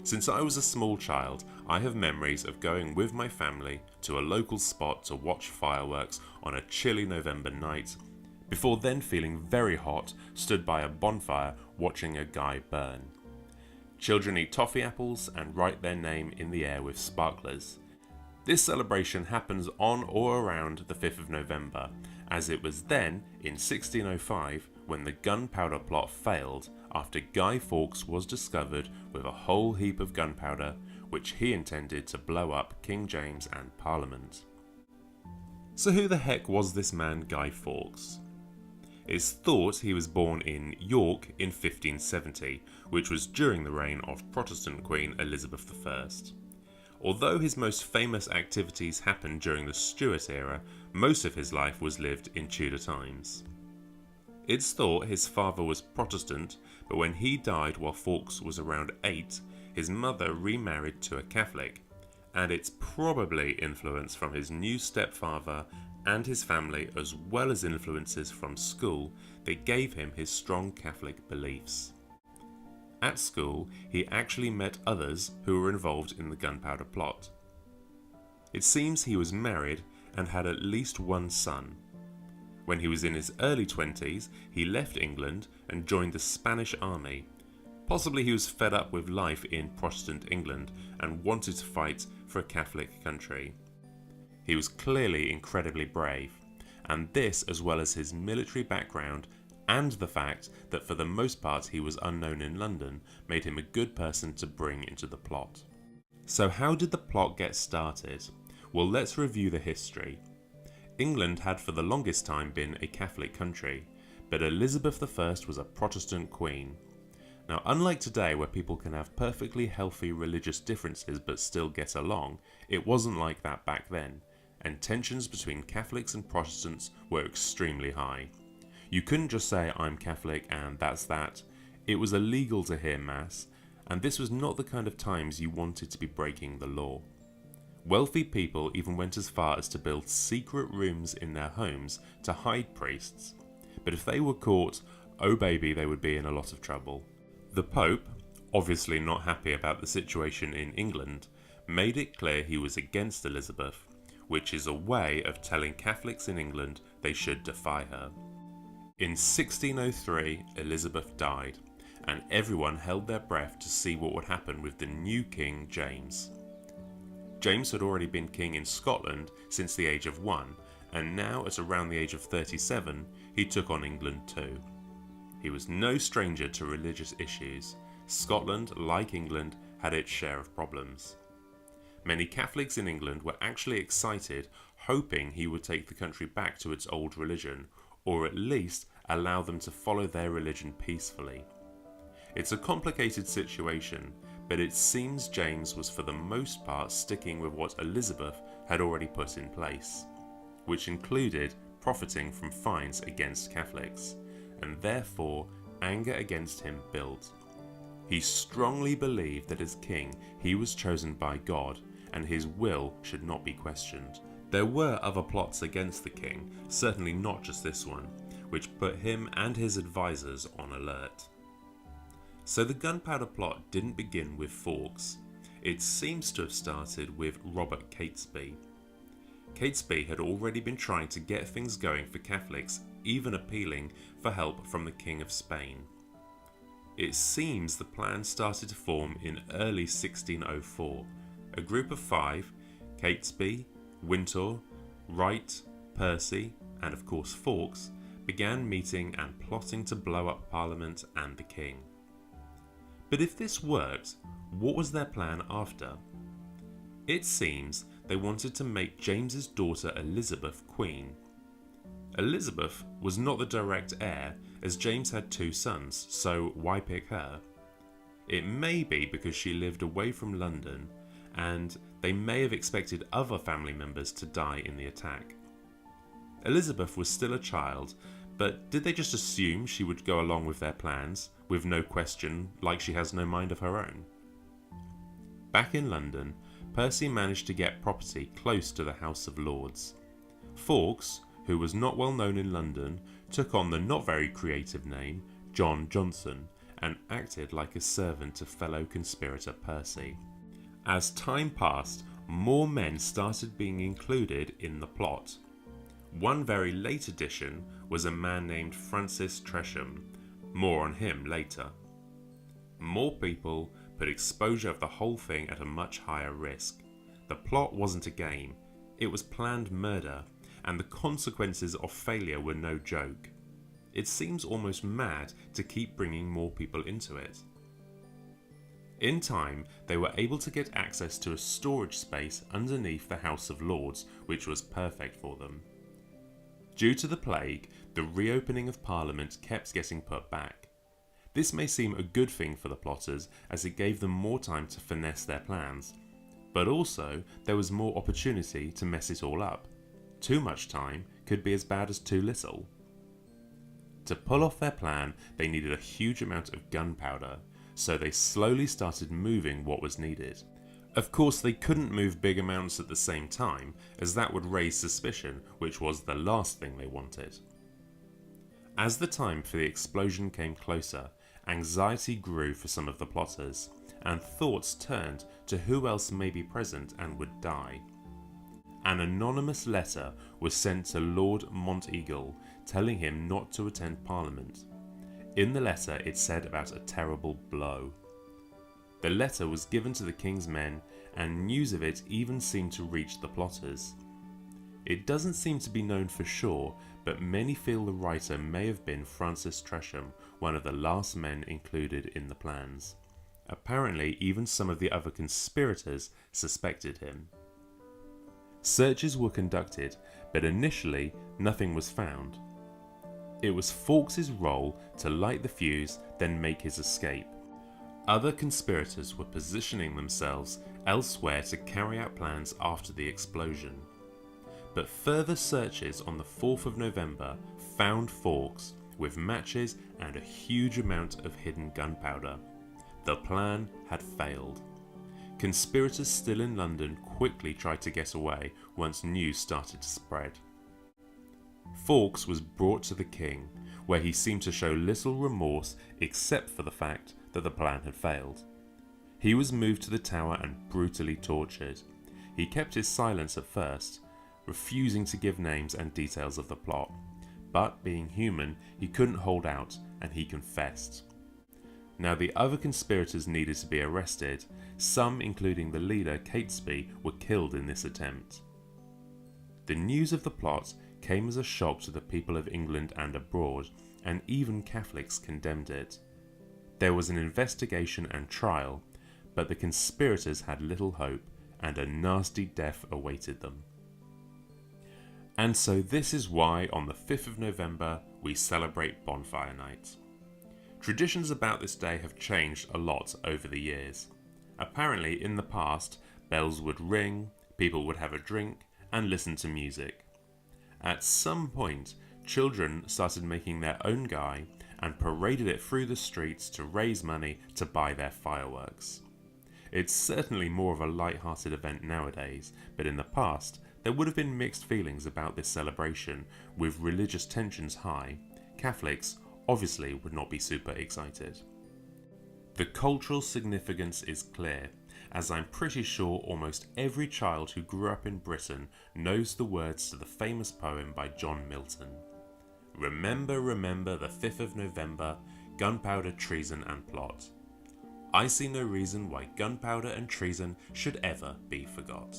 Since I was a small child, I have memories of going with my family to a local spot to watch fireworks on a chilly November night, before then feeling very hot, stood by a bonfire watching a guy burn. Children eat toffee apples and write their name in the air with sparklers. This celebration happens on or around the 5th of November, as it was then, in 1605, when the gunpowder plot failed after Guy Fawkes was discovered with a whole heap of gunpowder, which he intended to blow up King James and Parliament. So who the heck was this man Guy Fawkes? It's thought he was born in York in 1570, which was during the reign of Protestant Queen Elizabeth I. Although his most famous activities happened during the Stuart era, most of his life was lived in Tudor times. It's thought his father was Protestant, but when he died while Fawkes was around 8, his mother remarried to a Catholic, and it's probably influence from his new stepfather and his family, as well as influences from school, that gave him his strong Catholic beliefs. At school, he actually met others who were involved in the gunpowder plot. It seems he was married and had at least one son. When he was in his early 20s, he left England and joined the Spanish army. Possibly he was fed up with life in Protestant England and wanted to fight for a Catholic country. He was clearly incredibly brave, and this, as well as his military background and the fact that for the most part he was unknown in London, made him a good person to bring into the plot. So how did the plot get started? Well, let's review the history. England had for the longest time been a Catholic country, but Elizabeth I was a Protestant queen. Now, unlike today where people can have perfectly healthy religious differences but still get along, it wasn't like that back then, and tensions between Catholics and Protestants were extremely high. You couldn't just say I'm Catholic and that's that. It was illegal to hear Mass, and this was not the kind of times you wanted to be breaking the law. Wealthy people even went as far as to build secret rooms in their homes to hide priests, but if they were caught, oh baby, they would be in a lot of trouble. The Pope, obviously not happy about the situation in England, made it clear he was against Elizabeth, which is a way of telling Catholics in England they should defy her. In 1603, Elizabeth died, and everyone held their breath to see what would happen with the new King James. James had already been king in Scotland since the age of 1, and now at around the age of 37, he took on England too. He was no stranger to religious issues. Scotland, like England, had its share of problems. Many Catholics in England were actually excited, hoping he would take the country back to its old religion, or at least allow them to follow their religion peacefully. It's a complicated situation, but it seems James was for the most part sticking with what Elizabeth had already put in place, which included profiting from fines against Catholics, and therefore anger against him built. He strongly believed that as king he was chosen by God, and his will should not be questioned. There were other plots against the king, certainly not just this one, which put him and his advisors on alert. So the gunpowder plot didn't begin with Fawkes. It seems to have started with Robert Catesby. Catesby had already been trying to get things going for Catholics, even appealing for help from the King of Spain. It seems the plan started to form in early 1604. A group of 5, Catesby, Wintour, Wright, Percy, and of course Fawkes, began meeting and plotting to blow up Parliament and the King. But if this worked, what was their plan after? It seems they wanted to make James's daughter Elizabeth queen. Elizabeth was not the direct heir, as James had 2 sons, so why pick her? It may be because she lived away from London, and they may have expected other family members to die in the attack. Elizabeth was still a child, but did they just assume she would go along with their plans, with no question, like she has no mind of her own? Back in London, Percy managed to get property close to the House of Lords. Fawkes, who was not well known in London, took on the not very creative name John Johnson, and acted like a servant to fellow conspirator Percy. As time passed, more men started being included in the plot. One very late addition was a man named Francis Tresham. More on him later. More people put exposure of the whole thing at a much higher risk. The plot wasn't a game, it was planned murder, and the consequences of failure were no joke. It seems almost mad to keep bringing more people into it. In time, they were able to get access to a storage space underneath the House of Lords, which was perfect for them. Due to the plague, the reopening of Parliament kept getting put back. This may seem a good thing for the plotters, as it gave them more time to finesse their plans, but also there was more opportunity to mess it all up. Too much time could be as bad as too little. To pull off their plan, they needed a huge amount of gunpowder, so they slowly started moving what was needed. Of course, they couldn't move big amounts at the same time, as that would raise suspicion, which was the last thing they wanted. As the time for the explosion came closer, anxiety grew for some of the plotters, and thoughts turned to who else may be present and would die. An anonymous letter was sent to Lord Monteagle, telling him not to attend Parliament. In the letter it said about a terrible blow. The letter was given to the king's men, and news of it even seemed to reach the plotters. It doesn't seem to be known for sure, but many feel the writer may have been Francis Tresham, one of the last men included in the plans. Apparently, even some of the other conspirators suspected him. Searches were conducted, but initially nothing was found. It was Fawkes' role to light the fuse, then make his escape. Other conspirators were positioning themselves elsewhere to carry out plans after the explosion. But further searches on the 4th of November found Fawkes with matches and a huge amount of hidden gunpowder. The plan had failed. Conspirators still in London quickly tried to get away once news started to spread. Fawkes was brought to the king, where he seemed to show little remorse except for the fact that the plan had failed. He was moved to the Tower and brutally tortured. He kept his silence at first, refusing to give names and details of the plot, but being human, he couldn't hold out and he confessed. Now the other conspirators needed to be arrested. Some, including the leader Catesby, were killed in this attempt. The news of the plot came as a shock to the people of England and abroad, and even Catholics condemned it. There was an investigation and trial, but the conspirators had little hope, and a nasty death awaited them. And so this is why on the 5th of November we celebrate Bonfire Night. Traditions about this day have changed a lot over the years. Apparently in the past, bells would ring, people would have a drink and listen to music. At some point, children started making their own guy and paraded it through the streets to raise money to buy their fireworks. It's certainly more of a light-hearted event nowadays, but in the past, there would have been mixed feelings about this celebration, with religious tensions high. Catholics obviously would not be super excited. The cultural significance is clear, as I'm pretty sure almost every child who grew up in Britain knows the words to the famous poem by John Milton. Remember, remember the 5th of November, gunpowder, treason and plot. I see no reason why gunpowder and treason should ever be forgot.